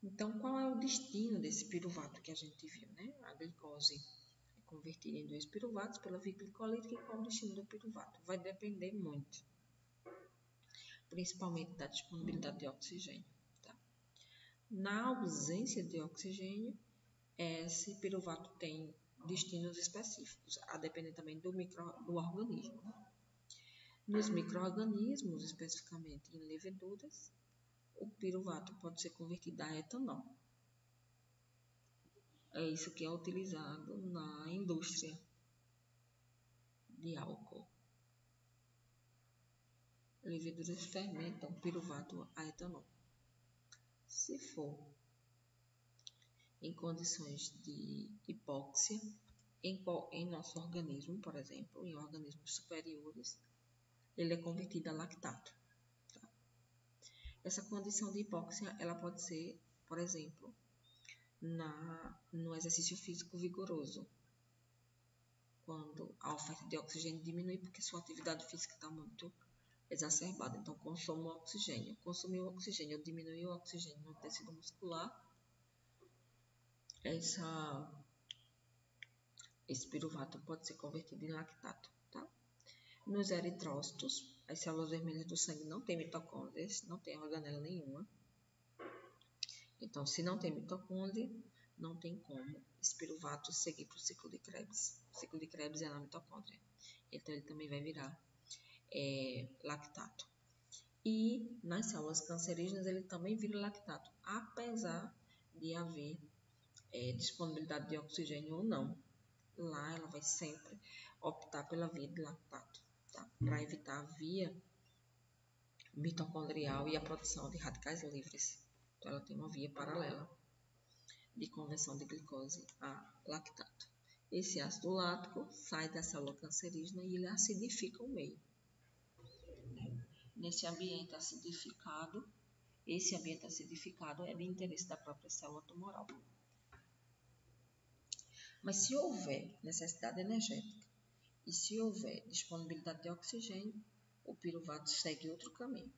Então, qual é o destino desse piruvato que a gente viu, né? A glicose é convertida em 2 piruvatos pela via glicolítica, e qual é o destino do piruvato? Vai depender muito, principalmente da disponibilidade de oxigênio. Tá? Na ausência de oxigênio, esse piruvato tem destinos específicos, a depender também do organismo. Nos micro-organismos, especificamente em leveduras, o piruvato pode ser convertido a etanol. É isso que é utilizado na indústria de álcool. Leveduras fermentam piruvato a etanol. Se for em condições de hipóxia, em nosso organismo, por exemplo, em organismos superiores, ele é convertido a lactato. Tá? Essa condição de hipóxia, ela pode ser, por exemplo, no exercício físico vigoroso, quando a oferta de oxigênio diminui porque sua atividade física está muito exacerbada. Então, consome o oxigênio. Consumir o oxigênio, diminuir o oxigênio no tecido muscular, esse piruvato pode ser convertido em lactato. Tá? Nos eritrócitos, as células vermelhas do sangue não têm mitocôndrias, não tem organela nenhuma. Então, se não tem mitocôndria, não tem como esse piruvato seguir para o ciclo de Krebs. O ciclo de Krebs é na mitocôndria. Então, ele também vai virar lactato. E nas células cancerígenas, ele também vira lactato, apesar de haver disponibilidade de oxigênio ou não. Lá, ela vai sempre optar pela via de lactato, tá? Para evitar a via mitocondrial e a produção de radicais livres. Então, ela tem uma via paralela de conversão de glicose a lactato. Esse ácido lático sai da célula cancerígena e ele acidifica o meio. Nesse ambiente acidificado, esse ambiente acidificado é de interesse da própria célula tumoral. Mas se houver necessidade energética e se houver disponibilidade de oxigênio, o piruvato segue outro caminho.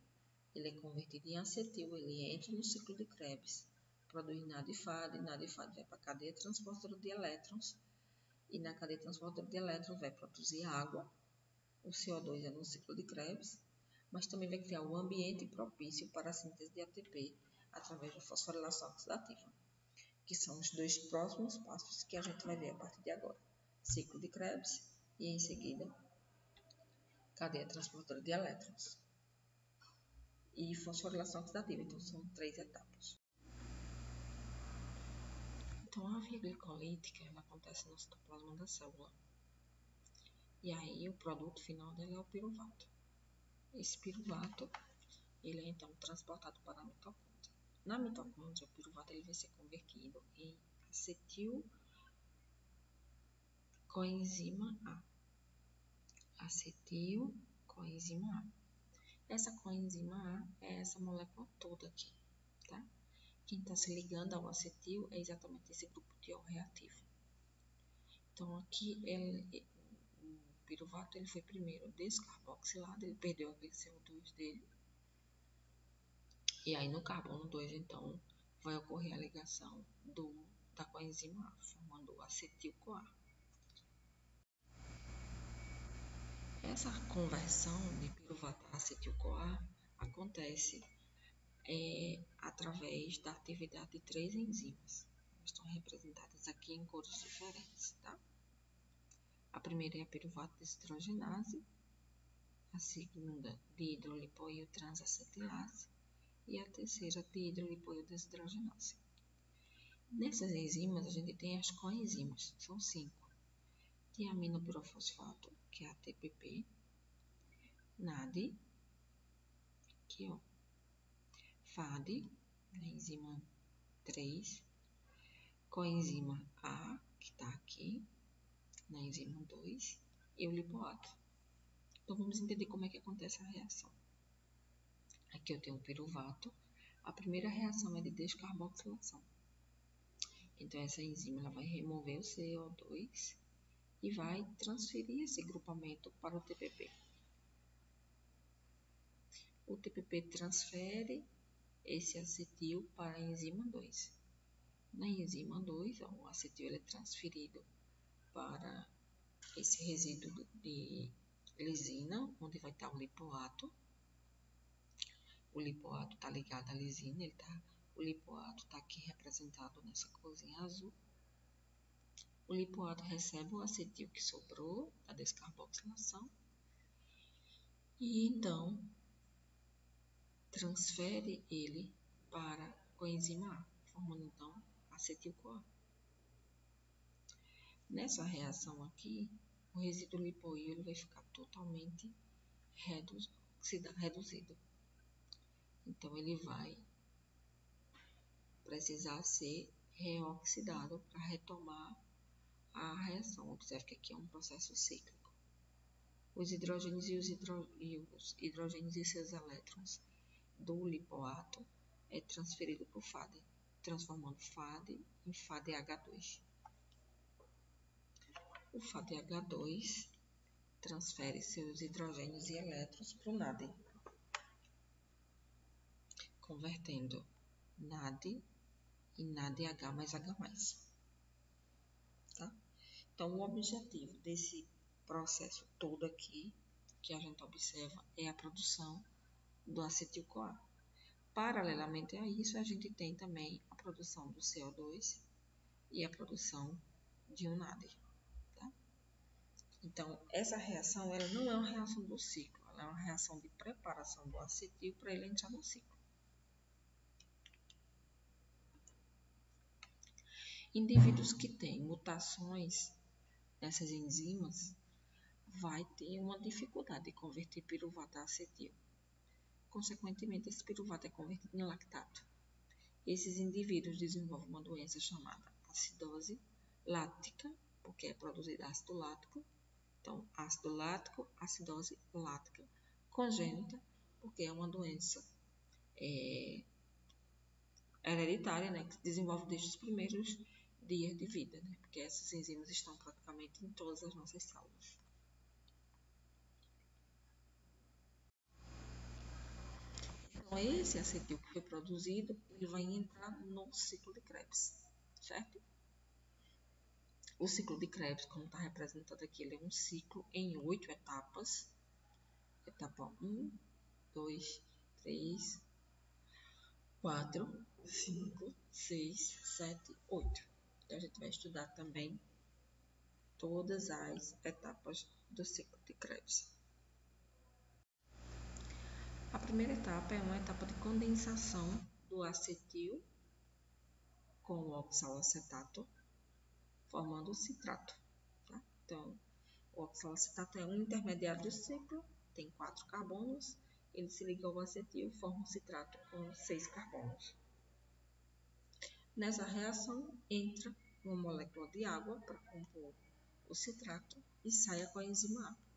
Ele é convertido em acetil, ele entra no ciclo de Krebs, produz NAD/FAD, e NAD/FAD vai para a cadeia transportadora de elétrons, e na cadeia transportadora de elétrons vai produzir água, o CO2 é no ciclo de Krebs, mas também vai criar um ambiente propício para a síntese de ATP através da fosforilação oxidativa, que são os 2 próximos passos que a gente vai ver a partir de agora. Ciclo de Krebs e, em seguida, cadeia transportadora de elétrons e fosforilação oxidativa. Então, são 3 etapas. Então, a via glicolítica ela acontece no citoplasma da célula. E aí, o produto final dela é o piruvato. Esse piruvato, ele é então transportado para a mitocôndria. Na mitocôndria, o piruvato ele vai ser convertido em acetil coenzima A. Acetil coenzima A. Essa coenzima A é essa molécula toda aqui, tá? Quem está se ligando ao acetil é exatamente esse grupo tiol reativo. Então, aqui o piruvato ele foi primeiro descarboxilado, ele perdeu aquele CO2 dele. E aí no carbono 2, então, vai ocorrer a ligação da coenzima A, formando o acetil-CoA. Essa conversão de piruvato a acetil-CoA acontece através da atividade de 3 enzimas. Estão representadas aqui em cores diferentes, tá? A primeira é a piruvato desidrogenase, a segunda dihidrolipoil transacetilase e a terceira dihidrolipoil desidrogenase. Nessas enzimas a gente tem as coenzimas, são 5. Tiaminopirofosfato, que é a TPP, NAD, aqui ó, FAD, a enzima 3, coenzima A, que está aqui, na enzima 2, e o lipoato. Então, vamos entender como é que acontece a reação. Aqui eu tenho o piruvato. A primeira reação é de descarboxilação. Então, essa enzima ela vai remover o CO2 e vai transferir esse grupamento para o TPP. O TPP transfere esse acetil para a enzima 2. Na enzima 2, o acetil ele é transferido para esse resíduo de lisina, onde vai estar o lipoato. O lipoato está ligado à lisina, o lipoato está aqui representado nessa corzinha azul. O lipoato recebe o acetil que sobrou da descarboxilação e então transfere ele para a coenzima A, formando então acetil-CoA. Nessa reação aqui, o resíduo lipoílico ele vai ficar totalmente reduzido. Então, ele vai precisar ser reoxidado para retomar a reação. Observe que aqui é um processo cíclico. Os hidrogênios os hidrogênios e seus elétrons do lipoato é transferido para o FAD, transformando FAD em FADH2. O FADH2 transfere seus hidrogênios e elétrons para o NAD, convertendo NAD em NADH mais H+. Tá? Então, o objetivo desse processo todo aqui, que a gente observa, é a produção do acetil-CoA. Paralelamente a isso, a gente tem também a produção do CO2 e a produção de um NAD. Tá? Então, essa reação ela não é uma reação do ciclo, ela é uma reação de preparação do acetil para ele entrar no ciclo. Indivíduos que têm mutações nessas enzimas vai ter uma dificuldade de converter piruvato a acetil. Consequentemente, esse piruvato é convertido em lactato. Esses indivíduos desenvolvem uma doença chamada acidose lática, porque é produzido ácido lático. Então, ácido lático, acidose lática congênita, porque é uma doença hereditária, né, que se desenvolve desde os primeiros dias de vida, né, porque essas enzimas estão praticamente em todas as nossas células. Então, esse acetil que foi produzido, ele vai entrar no ciclo de Krebs, certo? O ciclo de Krebs, como está representado aqui, ele é um ciclo em 8 etapas. Etapa 1, 2, 3, 4, 5, 6, 7, 8. Então, a gente vai estudar também todas as etapas do ciclo de Krebs. A primeira etapa é uma etapa de condensação do acetil com o oxalacetato, formando o citrato. Tá? Então, o oxalacetato é um intermediário do ciclo, tem 4 carbonos, ele se liga ao acetil e forma um citrato com 6 carbonos. Nessa reação, entra uma molécula de água para compor o citrato e sai a coenzima A.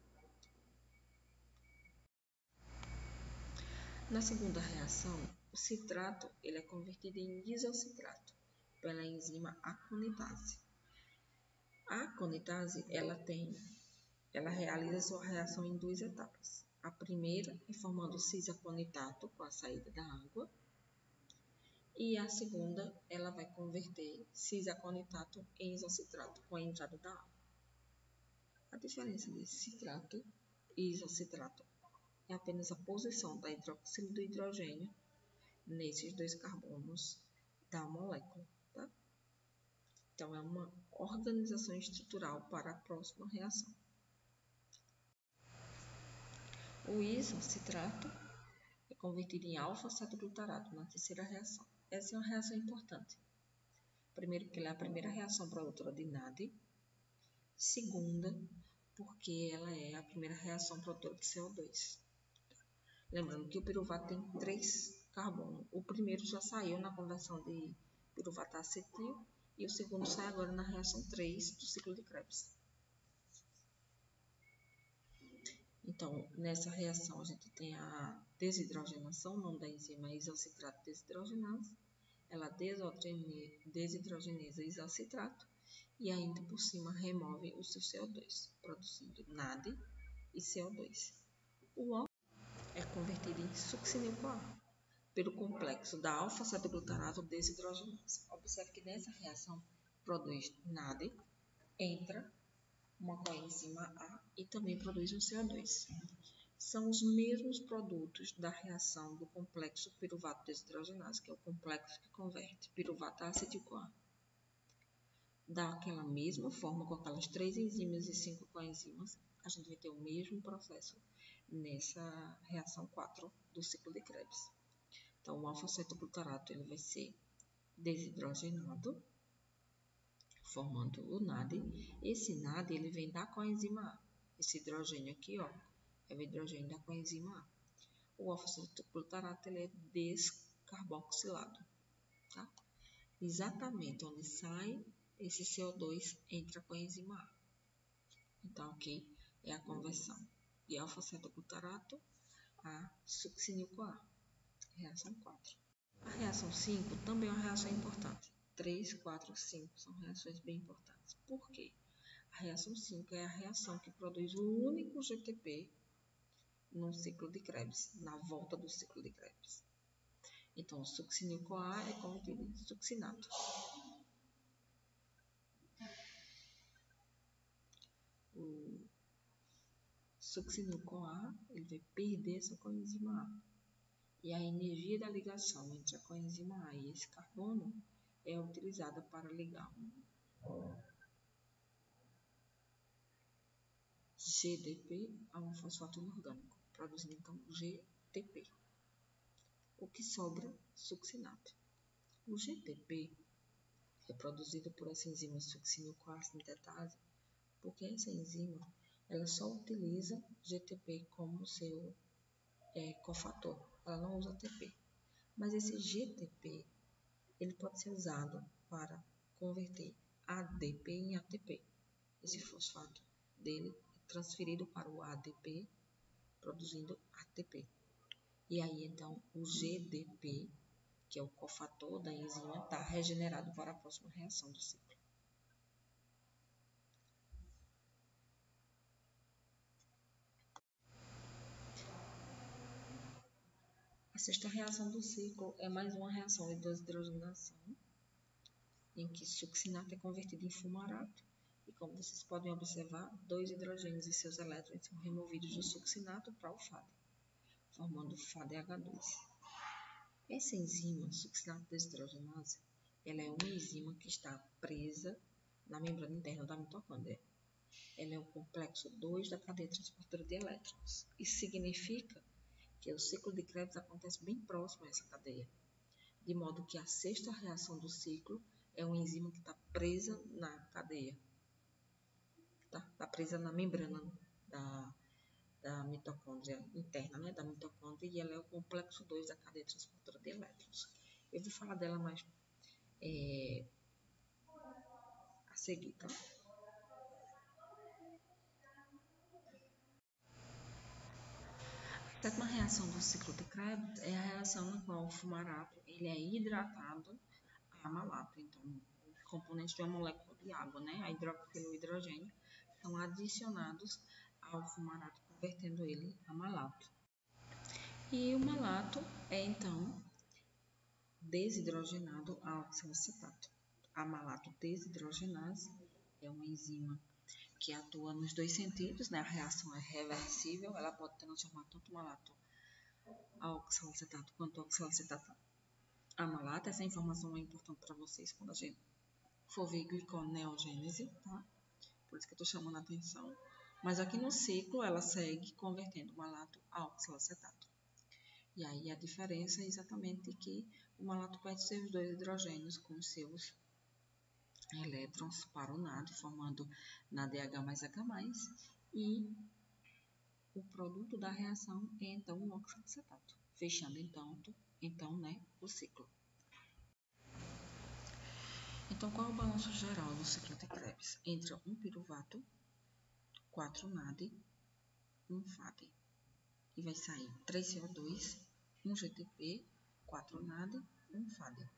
Na segunda reação, o citrato ele é convertido em isocitrato pela enzima aconitase. A aconitase ela realiza sua reação em 2 etapas. A primeira é formando cis-aconitato com a saída da água. E a segunda, ela vai converter cis-aconitato em isocitrato com a entrada da água. A diferença de citrato e isocitrato é apenas a posição da hidroxilo do hidrogênio nesses 2 carbonos da molécula. Tá? Então, é uma organização estrutural para a próxima reação. O isocitrato é convertido em alfa-cetoglutarato na terceira reação. Essa é uma reação importante. Primeiro, porque ela é a primeira reação produtora de NAD. Segunda, porque ela é a primeira reação produtora de CO2. Lembrando que o piruvato tem 3 carbonos. O primeiro já saiu na conversão de piruvato a acetil e o segundo sai agora na reação 3 do ciclo de Krebs. Então, nessa reação a gente tem a desidrogenação, o nome da enzima é isocitrato desidrogenase. Ela desidrogeneza isocitrato e ainda por cima remove o seu CO2, produzindo NAD e CO2. O O é convertido em succinil-CoA, pelo complexo da alfa-cetoglutarato desidrogenase. Observe que nessa reação produz NAD, entra uma coenzima A e também produz um CO2. São os mesmos produtos da reação do complexo piruvato desidrogenase, que é o complexo que converte piruvato a acetil-CoA. Daquela mesma forma, com aquelas 3 enzimas e 5 coenzimas, a gente vai ter o mesmo processo nessa reação 4 do ciclo de Krebs. Então, o alfa-cetoglutarato ele vai ser desidrogenado, formando o NAD. Esse NAD ele vem da coenzima A. Esse hidrogênio aqui, ó, é o hidrogênio da coenzima A. O alfa-cetoglutarato ele é descarboxilado, tá? Exatamente onde sai esse CO2 entra a coenzima A. Então, aqui é a conversão de alfa-cetoglutarato a succinil-CoA. Reação 4. A reação 5 também é uma reação importante. 3, 4, 5 são reações bem importantes. Por quê? A reação 5 é a reação que produz o único GTP no ciclo de Krebs, na volta do ciclo de Krebs. Então, o succinil-CoA é convertido em succinato. O succinil-CoA ele vai perder essa coenzima A. E a energia da ligação entre a coenzima A e esse carbono é utilizada para ligar um GDP a um fosfato inorgânico, produzindo então GTP. O que sobra? Succinato. O GTP é produzido por essa enzima succinil-CoA sintetase, porque essa enzima ela só utiliza GTP como seu cofator, ela não usa ATP. Mas esse GTP ele pode ser usado para converter ADP em ATP. Esse fosfato dele é transferido para o ADP, produzindo ATP. E aí, então, o GDP, que é o cofator da enzima, está regenerado para a próxima reação do ciclo. A sexta reação do ciclo é mais uma reação de desidrogenação, em que succinato é convertido em fumarato. E como vocês podem observar, 2 hidrogênios e seus elétrons são removidos do succinato para o FAD, formando FADH2. Essa enzima, succinato desidrogenase, ela é uma enzima que está presa na membrana interna da mitocôndria. Ela é o complexo 2 da cadeia transportadora de elétrons. Isso significa que o ciclo de Krebs acontece bem próximo a essa cadeia, de modo que a sexta reação do ciclo é uma enzima que está presa na cadeia, está presa na membrana da mitocôndria interna, né, da mitocôndria, e ela é o complexo 2 da cadeia transportadora de elétrons. Eu vou falar dela mais a seguir, tá? A sétima reação do ciclo de Krebs é a reação na qual o fumarato ele é hidratado a malato. Então, os componentes de uma molécula de água, né, a hidróxilo e o hidrogênio, são adicionados ao fumarato, convertendo ele a malato. E o malato é, então, desidrogenado a oxalacetato. A malato desidrogenase é uma enzima que atua nos 2 sentidos, né? A reação é reversível, ela pode transformar tanto o malato a oxalacetato quanto o oxalacetato a malato. Essa informação é importante para vocês quando a gente for ver gliconeogênese, tá? Por isso que eu estou chamando a atenção. Mas aqui no ciclo ela segue convertendo o malato a oxalacetato. E aí a diferença é exatamente que o malato perde seus 2 hidrogênios com seus elétrons para o NAD, formando NADH mais H+, e o produto da reação é então o oxalacetato, fechando então, né, o ciclo. Então, qual é o balanço geral do ciclo de Krebs? Entra um piruvato, 4 NAD, 1 FAD. E vai sair 3 CO2, 1 GTP, 4 NAD, 1 FAD.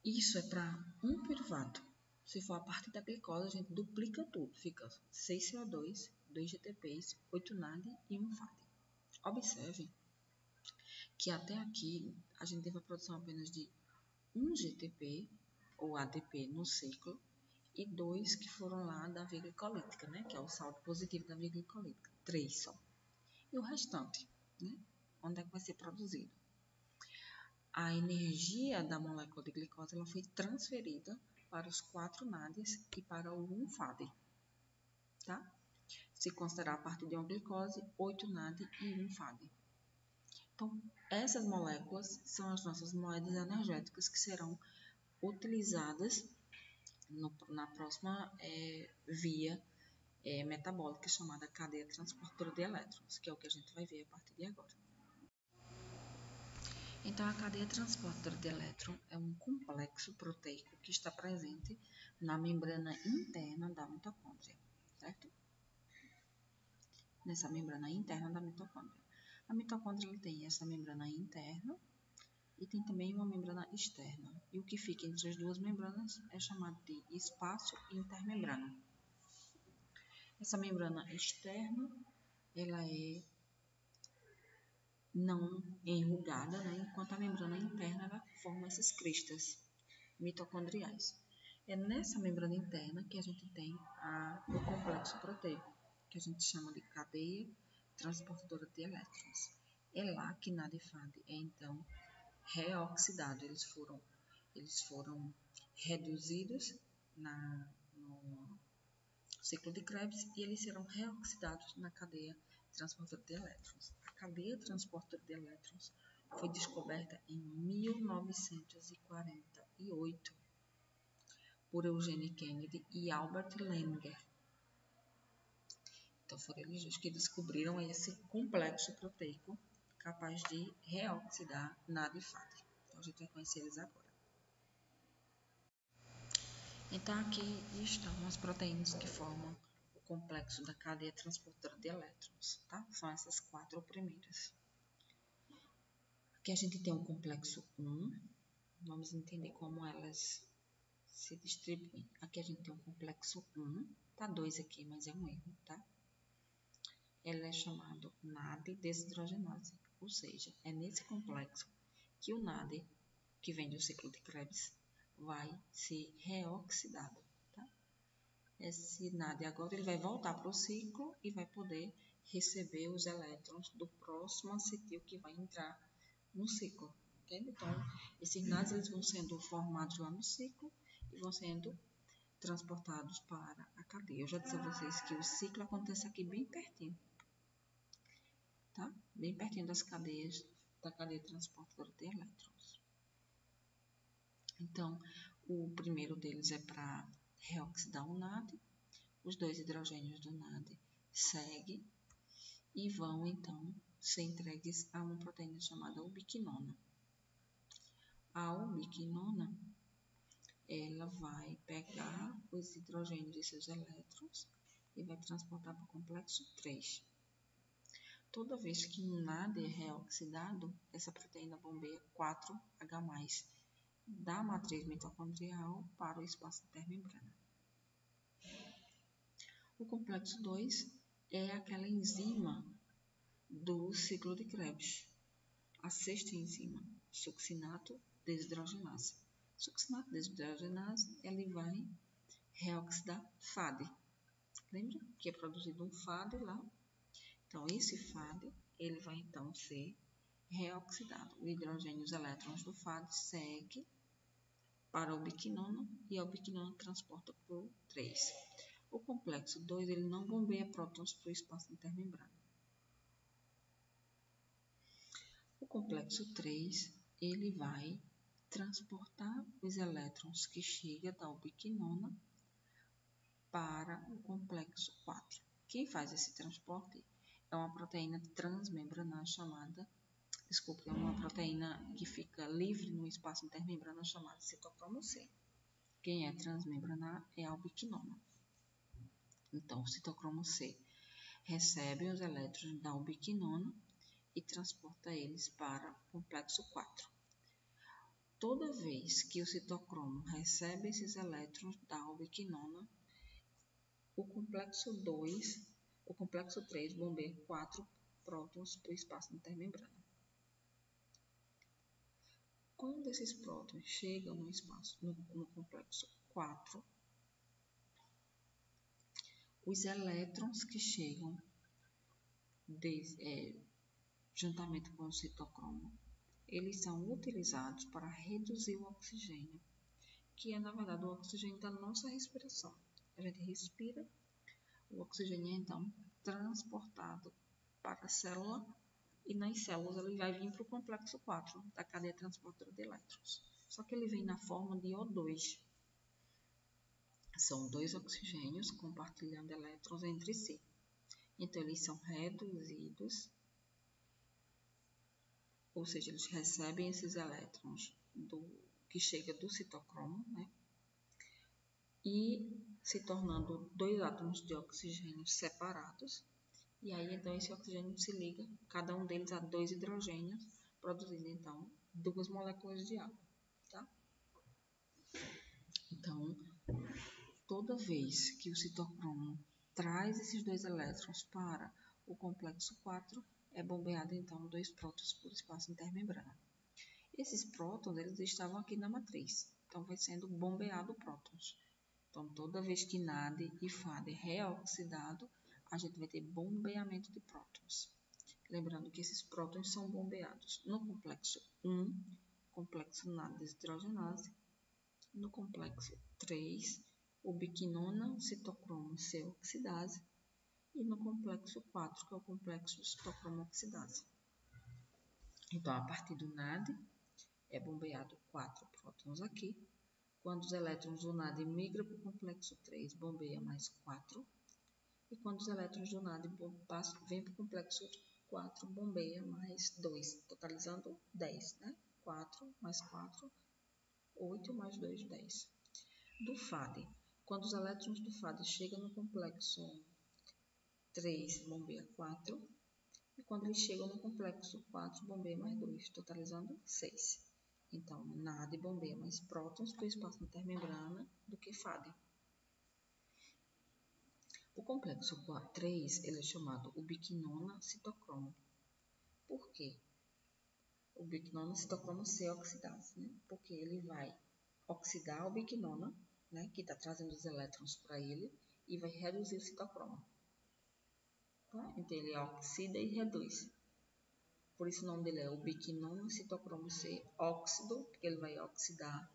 Isso é para um piruvato. Se for a partir da glicose, a gente duplica tudo. Fica 6 CO2, 2 GTPs, 8 NAD e 1 FAD. Observe que até aqui a gente teve a produção apenas de um GTP ou ADP no ciclo e 2 que foram lá da via glicolítica, né? Que é o saldo positivo da via glicolítica, 3 só. E o restante, né? Onde é que vai ser produzido? A energia da molécula de glicose ela foi transferida para os 4 NADs e para o 1 FAD, tá? Se considerar a partir de uma glicose, 8 NAD e 1 FAD. Então, essas moléculas são as nossas moedas energéticas que serão utilizadas na próxima via metabólica chamada cadeia transportadora de elétrons, que é o que a gente vai ver a partir de agora. Então, a cadeia transportadora de elétron é um complexo proteico que está presente na membrana interna da mitocôndria, certo? Nessa membrana interna da mitocôndria. A mitocôndria tem essa membrana interna e tem também uma membrana externa. E o que fica entre as duas membranas é chamado de espaço intermembrana. Essa membrana externa, ela é não enrugada, né? Enquanto a membrana interna ela forma essas cristas mitocondriais. É nessa membrana interna que a gente tem o complexo proteico, que a gente chama de cadeia transportadora de elétrons. É lá que NAD e FAD é então reoxidado. Eles foram reduzidos no ciclo de Krebs e eles serão reoxidados na cadeia transportadora de elétrons. A cadeia transportadora de elétrons foi descoberta em 1948 por Eugene Kennedy e Albert Langer. Então foram eles que descobriram esse complexo proteico capaz de reoxidar NAD e FAD. Então a gente vai conhecer eles agora. Então aqui estão as proteínas que formam o complexo da cadeia transportadora de elétrons, tá? São essas 4 primeiras. Aqui a gente tem o complexo 1, vamos entender como elas se distribuem. Aqui a gente tem o complexo 1, tá 2 aqui, mas é um erro, tá? Ela é chamado NAD desidrogenase, ou seja, é nesse complexo que o NAD, que vem do ciclo de Krebs, vai ser reoxidado, tá? Esse NAD agora ele vai voltar para o ciclo e vai poder receber os elétrons do próximo acetil que vai entrar no ciclo, entende? Então, esses NADs eles vão sendo formados lá no ciclo e vão sendo transportados para a cadeia. Eu já disse a vocês que o ciclo acontece aqui bem pertinho, tá? Bem pertinho das cadeias, da cadeia transportadora de elétrons. Então, o primeiro deles é para reoxidar o NAD, os 2 hidrogênios do NAD seguem e vão, então, ser entregues a uma proteína chamada ubiquinona. A ubiquinona, ela vai pegar os hidrogênios e seus elétrons e vai transportar para o complexo 3. Toda vez que um NAD é reoxidado, essa proteína bombeia 4H+, da matriz mitocondrial para o espaço intermembrana. O complexo 2 é aquela enzima do ciclo de Krebs, a 6ª enzima, succinato desidrogenase. Succinato desidrogenase, ele vai reoxidar FAD. Lembra que é produzido um FAD lá? Então, esse FAD, ele vai então ser reoxidado. O hidrogênio e os elétrons do FAD seguem para a ubiquinona e a ubiquinona transporta para o 3. O complexo 2 ele não bombeia prótons para o espaço intermembrana. O complexo 3 ele vai transportar os elétrons que chegam da ubiquinona para o complexo 4. Quem faz esse transporte é uma proteína transmembrana é uma proteína que fica livre no espaço intermembrana chamada citocromo C. Quem é transmembranar é a ubiquinona. Então, o citocromo C recebe os elétrons da ubiquinona e transporta eles para o complexo 4. Toda vez que o citocromo recebe esses elétrons da ubiquinona, o complexo 3 bombeia 4 prótons para o espaço intermembrana. Quando esses prótons chegam no espaço, no complexo 4, os elétrons que chegam juntamente com o citocromo, eles são utilizados para reduzir o oxigênio, que é, na verdade, o oxigênio da nossa respiração. A gente respira, o oxigênio é, então, transportado para a célula, e nas células ele vai vir para o complexo 4, da cadeia transportadora de elétrons. Só que ele vem na forma de O2. São dois oxigênios compartilhando elétrons entre si. Então, eles são reduzidos, ou seja, eles recebem esses elétrons que chega do citocromo, né? E se tornando dois átomos de oxigênio separados. E aí, então, esse oxigênio se liga, cada um deles a dois hidrogênios, produzindo, então, duas moléculas de água, tá? Então, toda vez que o citocromo traz esses dois elétrons para o complexo 4, é bombeado, então, dois prótons por espaço intermembrana. Esses prótons, eles estavam aqui na matriz, então vai sendo bombeado prótons. Então, toda vez que NAD e FAD é reoxidado, a gente vai ter bombeamento de prótons. Lembrando que esses prótons são bombeados no complexo 1, complexo NAD desidrogenase, no complexo 3, ubiquinona, citocromo C oxidase, e no complexo 4, que é o complexo citocromo oxidase. Então, a partir do NAD, é bombeado 4 prótons aqui. Quando os elétrons do NAD migram para o complexo 3, bombeia mais 4. E quando os elétrons do NAD vêm para o complexo 4, bombeia mais 2, totalizando 10, né? 4 mais 4, 8 mais 2, 10. Do FAD, quando os elétrons do FAD chegam no complexo 3, bombeia 4. E quando eles chegam no complexo 4, bombeia mais 2, totalizando 6. Então, NAD bombeia mais prótons para o espaço intermembrana do que FAD. O complexo 3 ele é chamado ubiquinona citocromo. Por quê? Ubiquinona citocromo C oxidase, né? Porque ele vai oxidar a ubiquinona, né? Que está trazendo os elétrons para ele, e vai reduzir o citocromo. Tá? Então, ele oxida e reduz. Por isso o nome dele é ubiquinona citocromo C óxido, porque ele vai oxidar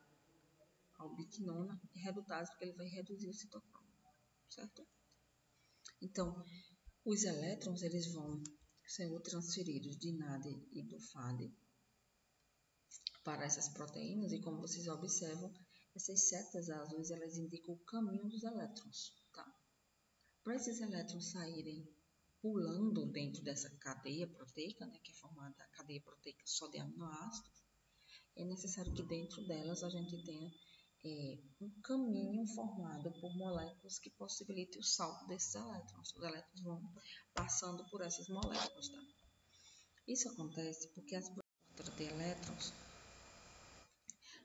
a ubiquinona, e redutase, porque ele vai reduzir o citocromo, certo? Então, os elétrons eles vão sendo transferidos de NAD e do FAD para essas proteínas, e como vocês observam, essas setas azuis elas indicam o caminho dos elétrons, tá? Para esses elétrons saírem pulando dentro dessa cadeia proteica, né, que é formada a cadeia proteica só de aminoácidos, é necessário que dentro delas a gente tenha um caminho formado por moléculas que possibilitem o salto desses elétrons. Os elétrons vão passando por essas moléculas, tá? Isso acontece porque as proteínas de elétrons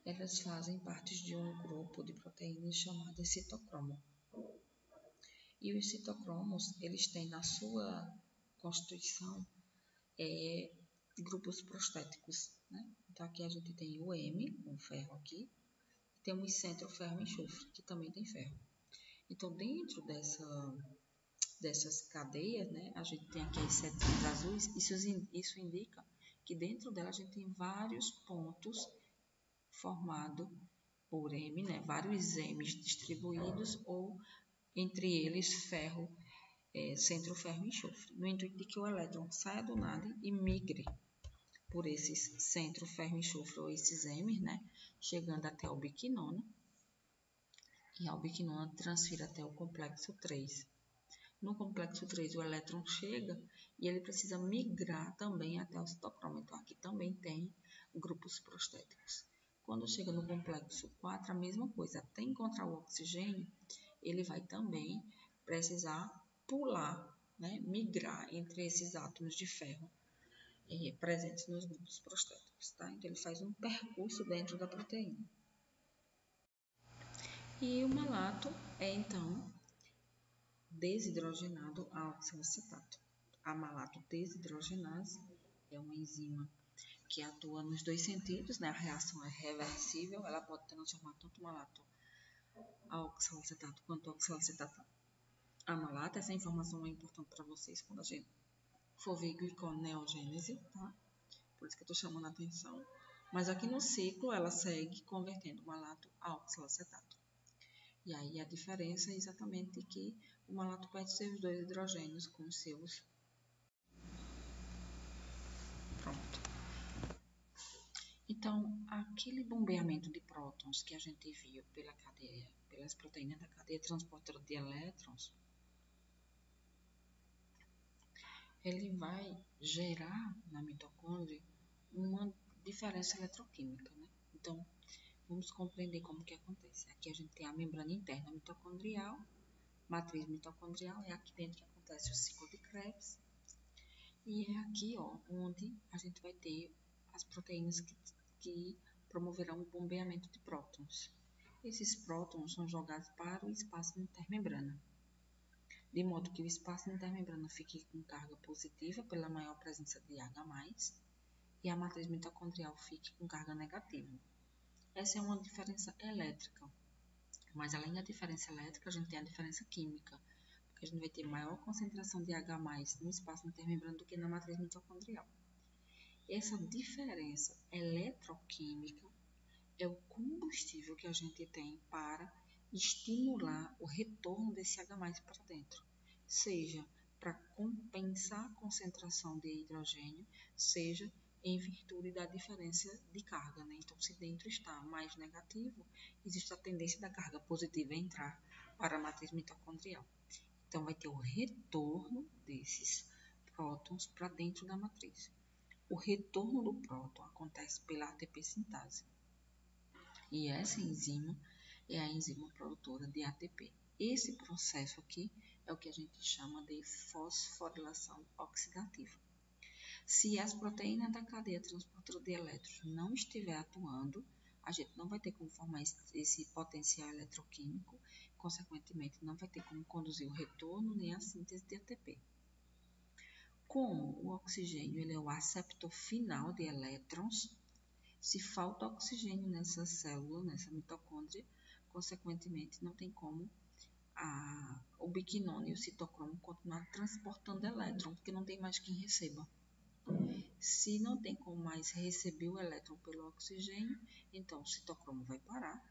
elas fazem parte de um grupo de proteínas chamadas citocromo. E os citocromos, eles têm na sua constituição grupos prostéticos, né? Então aqui a gente tem o M, com ferro aqui, e temos centro ferro enxofre, que também tem ferro. Então dentro dessas cadeias, né, a gente tem aqui as setinhas azuis, isso indica que dentro dela a gente tem vários pontos formados por M, né, vários M's distribuídos, ou entre eles ferro, centro ferro enxofre, no intuito de que o elétron saia do NAD e migre por esses centro ferro enxofre ou esses M's, né, chegando até a ubiquinona, e a ubiquinona transfira até o complexo 3. No complexo 3 o elétron chega e ele precisa migrar também até o citocromo, então aqui também tem grupos prostéticos. Quando chega no complexo 4, a mesma coisa, até encontrar o oxigênio, ele vai também precisar pular, né, migrar entre esses átomos de ferro presentes nos grupos prostéticos, tá? Então ele faz um percurso dentro da proteína. E o malato é então desidrogenado a oxalacetato. A malato desidrogenase é uma enzima que atua nos dois sentidos, né? A reação é reversível, ela pode transformar tanto o malato a oxalacetato quanto o oxalacetato a malato. Essa informação é importante para vocês quando a gente for ver gliconeogênese, tá? Por isso que eu estou chamando a atenção. Mas aqui no ciclo, ela segue convertendo o malato a oxalacetato. E aí a diferença é exatamente que o malato perde seus dois hidrogênios com os seus. Pronto. Então, aquele bombeamento de prótons que a gente viu pelas proteínas da cadeia transportadora de elétrons, ele vai gerar na mitocôndria uma diferença eletroquímica, né? Então, vamos compreender como que acontece. Aqui a gente tem a membrana interna mitocondrial, matriz mitocondrial, é aqui dentro que acontece o ciclo de Krebs. E é aqui, ó, onde a gente vai ter as proteínas que promoverão o bombeamento de prótons. Esses prótons são jogados para o espaço intermembrana, de modo que o espaço intermembrana fique com carga positiva pela maior presença de H+, e a matriz mitocondrial fique com carga negativa. Essa é uma diferença elétrica, mas além da diferença elétrica, a gente tem a diferença química, porque a gente vai ter maior concentração de H+ no espaço intermembrana do que na matriz mitocondrial. Essa diferença eletroquímica é o combustível que a gente tem para estimular o retorno desse H+ para dentro, seja para compensar a concentração de hidrogênio, seja em virtude da diferença de carga, né? Então, se dentro está mais negativo, existe a tendência da carga positiva entrar para a matriz mitocondrial. Então, vai ter o retorno desses prótons para dentro da matriz. O retorno do próton acontece pela ATP sintase. E essa enzima é a enzima produtora de ATP. Esse processo aqui é o que a gente chama de fosforilação oxidativa. Se as proteínas da cadeia transportadora de elétrons não estiver atuando, a gente não vai ter como formar esse potencial eletroquímico, consequentemente não vai ter como conduzir o retorno nem a síntese de ATP. Como o oxigênio ele é o aceptor final de elétrons, se falta oxigênio nessa célula, nessa mitocôndria, consequentemente não tem como o biquinônio e o citocromo continuar transportando elétron, porque não tem mais quem receba. Se não tem como mais receber o elétron pelo oxigênio, então o citocromo vai parar,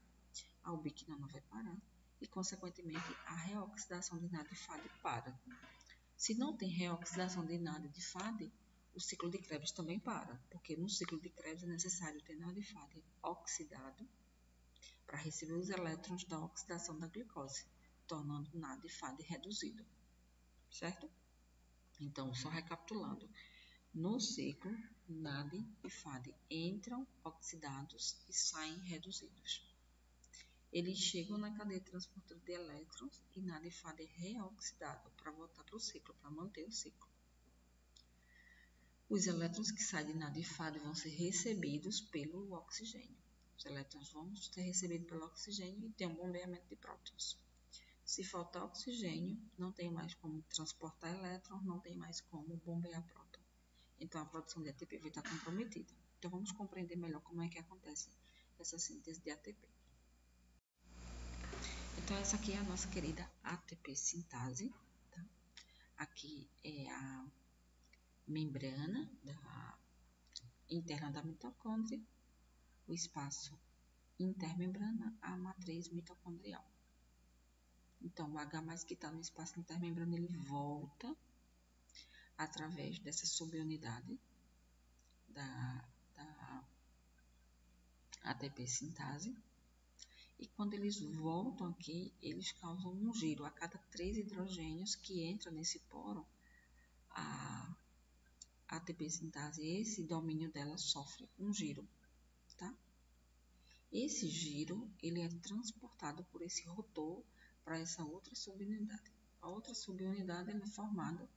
a ubiquinona vai parar e, consequentemente, a reoxidação de NAD e FAD para. Se não tem reoxidação de NAD e de FAD, o ciclo de Krebs também para, porque no ciclo de Krebs é necessário ter NAD e FAD oxidado para receber os elétrons da oxidação da glicose, tornando NAD e FAD reduzido, certo? Então, só recapitulando, no ciclo, NAD e FAD entram oxidados e saem reduzidos. Eles chegam na cadeia transportadora de elétrons e NAD e FAD é reoxidado para voltar para o ciclo, para manter o ciclo. Os elétrons que saem de NAD e FAD vão ser recebidos pelo oxigênio. Os elétrons vão ser recebidos pelo oxigênio e tem um bombeamento de prótons. Se faltar oxigênio, não tem mais como transportar elétrons, não tem mais como bombear próton. Então, a produção de ATP vai estar comprometida. Então, vamos compreender melhor como é que acontece essa síntese de ATP. Então, essa aqui é a nossa querida ATP sintase. Tá? Aqui é a membrana interna da mitocôndria, o espaço intermembrana, a matriz mitocondrial. Então, o H+ que está no espaço intermembrana, ele volta através dessa subunidade da ATP sintase. E quando eles voltam aqui, eles causam um giro. A cada 3 hidrogênios que entram nesse poro, a ATP sintase, esse domínio dela sofre um giro, tá? Esse giro, ele é transportado por esse rotor para essa outra subunidade. A outra subunidade é formada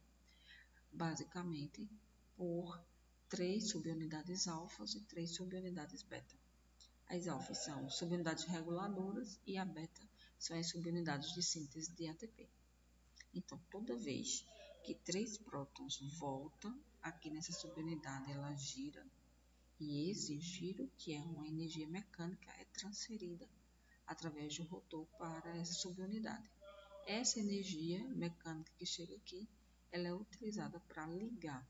basicamente por 3 subunidades alfas e 3 subunidades beta. As alfas são subunidades reguladoras e a beta são as subunidades de síntese de ATP. Então, toda vez que 3 prótons voltam aqui nessa subunidade, ela gira E esse giro, que é uma energia mecânica, é transferida através do rotor para essa subunidade. Essa energia mecânica que chega aqui, ela é utilizada para ligar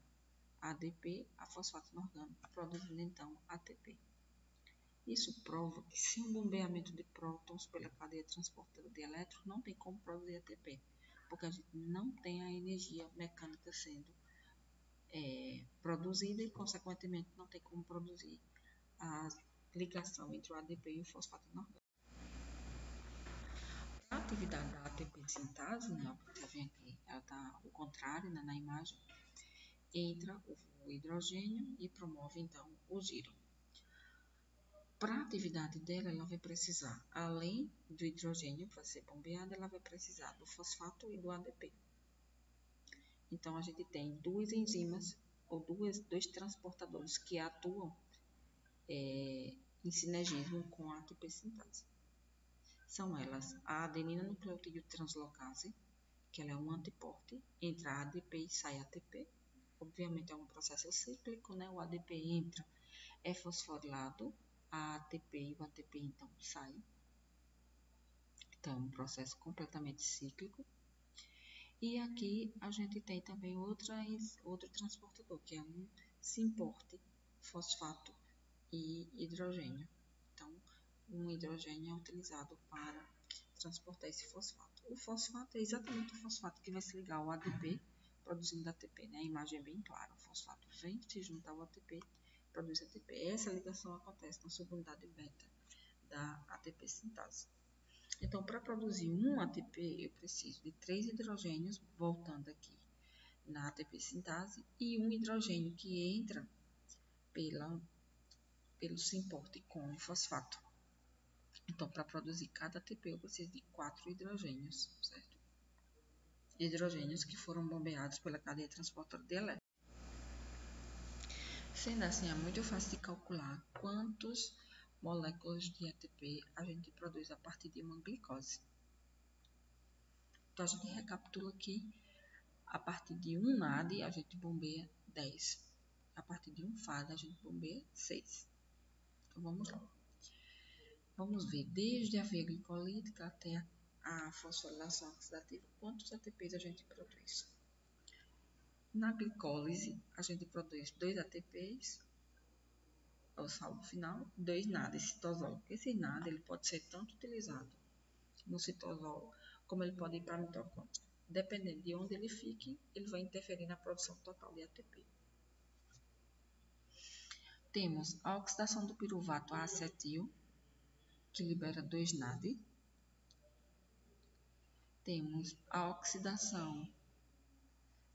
ADP a fosfato inorgânico, produzindo então ATP. Isso prova que sem um bombeamento de prótons pela cadeia transportadora de elétrons, não tem como produzir ATP, porque a gente não tem a energia mecânica sendo produzida e, consequentemente, não tem como produzir a ligação entre o ADP e o fosfato inorgânico. A atividade da ATP sintase, né, você vê aqui, ela está ao contrário, né, na imagem, entra o hidrogênio e promove então o giro. Para a atividade dela, ela vai precisar, além do hidrogênio para ser bombeado, ela vai precisar do fosfato e do ADP. Então, a gente tem duas enzimas ou dois transportadores que atuam em sinergismo com a ATP sintase. São elas a adenina nucleotídeo translocase, que ela é um antiporte, entra ADP e sai ATP. Obviamente é um processo cíclico, né? O ADP entra, é fosforilado, a ATP e o ATP então saem. Então é um processo completamente cíclico. E aqui a gente tem também outro transportador, que é um simporte, fosfato e hidrogênio. Então, um hidrogênio é utilizado para transportar esse fosfato. O fosfato é exatamente o fosfato que vai se ligar ao ADP, produzindo ATP, né? A imagem é bem clara. O fosfato vem, se junta ao ATP, produz ATP. Essa ligação acontece na subunidade beta da ATP sintase. Então, para produzir um ATP, eu preciso de 3 hidrogênios, voltando aqui na ATP sintase, e um hidrogênio que entra pelo simporte com o fosfato. Então, para produzir cada ATP, eu preciso de 4 hidrogênios, certo? Hidrogênios que foram bombeados pela cadeia transportadora de elétrons. Sendo assim, é muito fácil de calcular quantas moléculas de ATP a gente produz a partir de uma glicose. Então, a gente recapitula aqui, a partir de um NAD a gente bombeia 10. A partir de um FAD a gente bombeia 6. Então, vamos lá. Vamos ver, desde a via glicolítica até a fosforilação oxidativa, quantos ATPs a gente produz. Na glicólise, a gente produz 2 ATPs, ao saldo final, 2 NAD citosólicos. Esse NAD ele pode ser tanto utilizado no citosol, como ele pode ir para a mitocôndria. Dependendo de onde ele fique, ele vai interferir na produção total de ATP. Temos a oxidação do piruvato a acetil, que libera 2 NAD. Temos a oxidação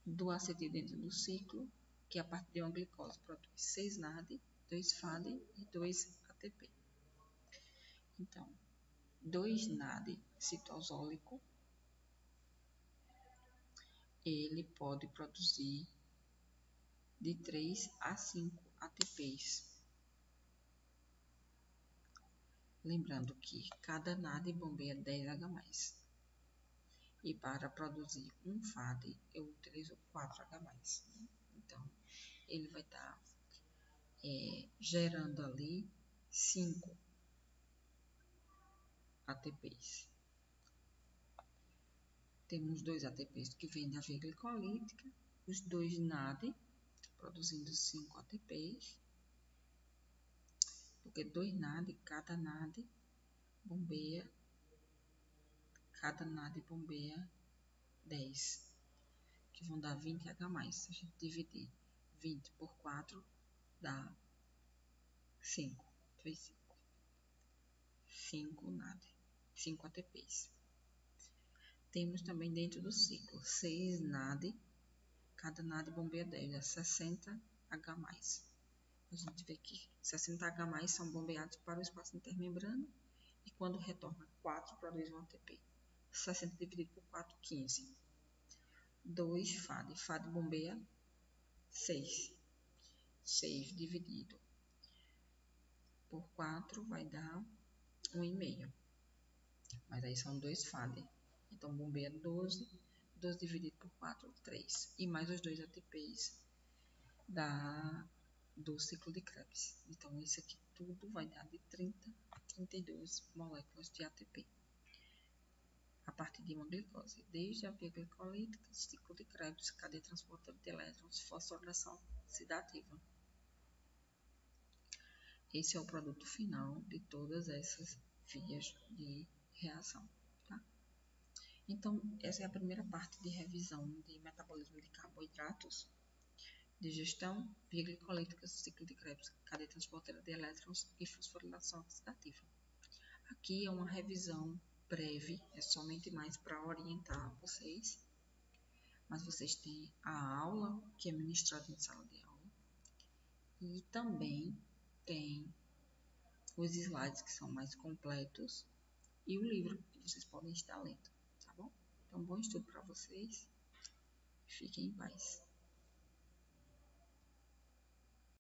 do acetil dentro do ciclo, que a partir de uma glicose produz 6 NAD, 2 FAD e 2 ATP. Então, 2 NAD citosólico, ele pode produzir de 3 a 5 ATPs. Lembrando que cada NAD bombeia 10H+. E para produzir um FAD, eu utilizo 4H+. Então, ele vai estar gerando ali 5 ATPs. Temos 2 ATPs que vêm da via glicolítica, os 2 NAD, produzindo 5 ATPs, porque 2 NAD, cada NAD bombeia 10, que vão dar 20H+. Se a gente dividir 20 por 4, dá 5. 5 NAD, 5 ATPs. Temos também dentro do ciclo 6 NAD, cada NAD bombeia 10, é 60H+. A gente vê que 60H+ são bombeados para o espaço intermembrana e quando retorna 4 produz um ATP. 60 dividido por 4, 15. 2 FAD. FAD bombeia 6. 6 dividido por 4 vai dar 1,5. Mas aí são 2 FAD. Então bombeia 12. 12 dividido por 4, 3. E mais os 2 ATPs dá do ciclo de Krebs. Então, isso aqui tudo vai dar de 30 a 32 moléculas de ATP a partir de uma glicose, desde a via glicolítica, ciclo de Krebs, cadeia transportadora de elétrons, fosforilação oxidativa. Esse é o produto final de todas essas vias de reação. Tá? Então, essa é a primeira parte de revisão de metabolismo de carboidratos, digestão, via glicolítica, ciclo de Krebs, cadeia transportadora de elétrons e fosforilação oxidativa. Aqui é uma revisão breve, é somente mais para orientar vocês, mas vocês têm a aula que é ministrada em sala de aula e também tem os slides que são mais completos e o livro que vocês podem estar lendo, tá bom? Então, bom estudo para vocês, fiquem em paz.